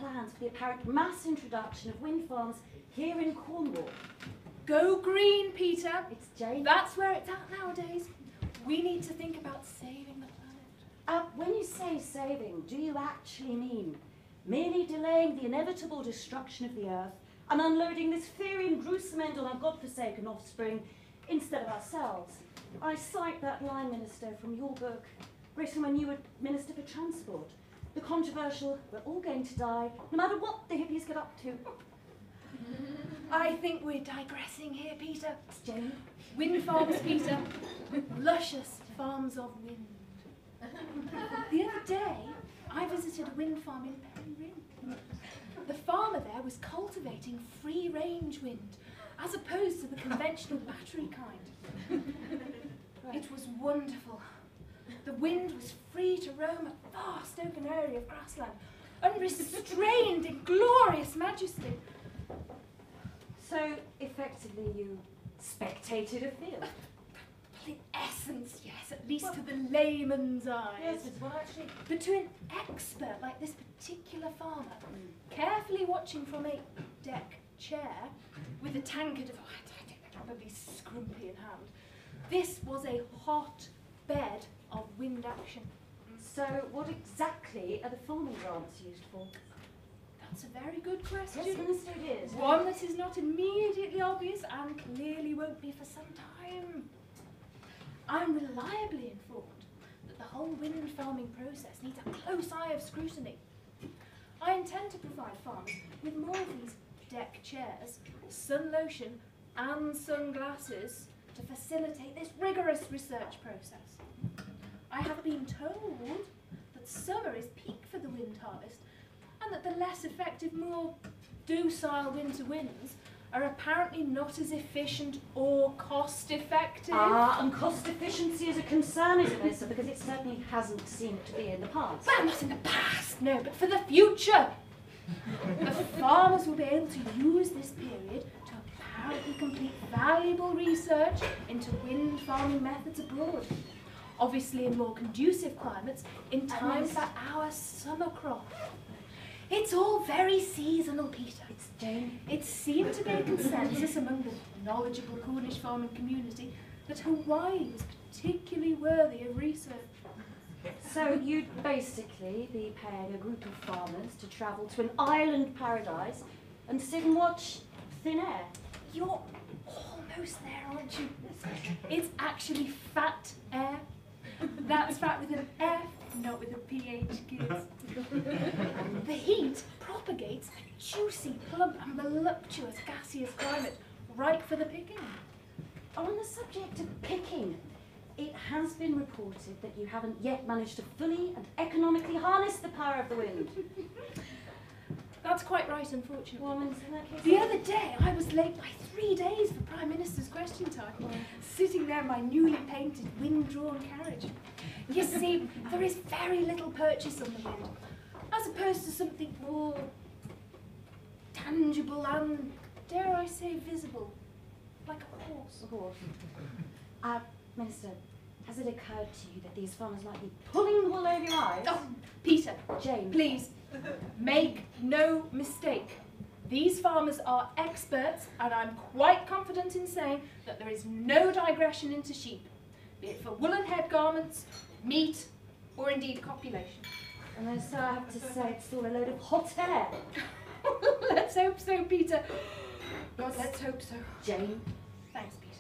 plans for the apparent mass introduction of wind farms here in Cornwall. Go green, Peter. It's Jane. That's where it's at nowadays. We need to think about saving the planet. When you say saving, do you actually mean merely delaying the inevitable destruction of the earth and unloading this fiery and gruesome end on our godforsaken offspring instead of ourselves? I cite that line, Minister, from your book, written when you were Minister for Transport. The controversial, we're all going to die, no matter what the hippies get up to. I think we're digressing here, Peter. It's Jane. Wind farms, Peter. Luscious farms of wind. The other day, I visited a wind farm in Penryn. The farmer there was cultivating free-range wind, as opposed to the conventional battery kind. It was wonderful. The wind was free to roam a vast open area of grassland, unrestrained in glorious majesty. So, effectively, you spectated a field. In essence, yes, at least to the layman's eyes. Yes, well, actually. But to an expert like this particular farmer, carefully watching from a deck chair with a tankard of, I think they're probably scrumpy in hand, this was a hot bed of wind action. So, what exactly are the farming grants used for? That's a very good question. Yes, Minister, it is. One that is not immediately obvious and clearly won't be for some time. I'm reliably informed that the whole wind farming process needs a close eye of scrutiny. I intend to provide farmers with more of these deck chairs, sun lotion and sunglasses to facilitate this rigorous research process. I have been told that summer is peak for the wind harvest and that the less effective, more docile winter winds are apparently not as efficient or cost-effective. And cost efficiency is a concern, isn't it, sir? Because it certainly hasn't seemed to be in the past. Well, not in the past, no, but for the future. The farmers will be able to use this period to apparently complete valuable research into wind farming methods abroad. Obviously in more conducive climates, in time for our summer crop. It's all very seasonal, Peter. It's Jane. It seemed to be a consensus among the knowledgeable Cornish farming community that Hawaii was particularly worthy of research. So you'd basically be paying a group of farmers to travel to an island paradise and sit and watch thin air. You're almost there, aren't you? It's actually fat air. That's fat with an F, not with a PH, kids. The heat propagates a juicy, plump and voluptuous gaseous climate ripe for the picking. On the subject of picking, it has been reported that you haven't yet managed to fully and economically harness the power of the wind. That's quite right, unfortunately. Well, in that case, the other day, I was late by 3 days for Prime Minister's question time, sitting there in my newly painted wind-drawn carriage. You see, there is very little purchase on the wind, as opposed to something more tangible and, dare I say, visible, like a horse. A horse. Minister, has it occurred to you that these farmers might be pulling the wool over your eyes? Oh, Peter, Jane, please, make no mistake. These farmers are experts, and I'm quite confident in saying that there is no digression into sheep, be it for woolen head garments, meat, or indeed copulation. And then, so I have to say it's all a load of hot air. Let's hope so, Peter. God, let's hope so. Jane. Thanks, Peter.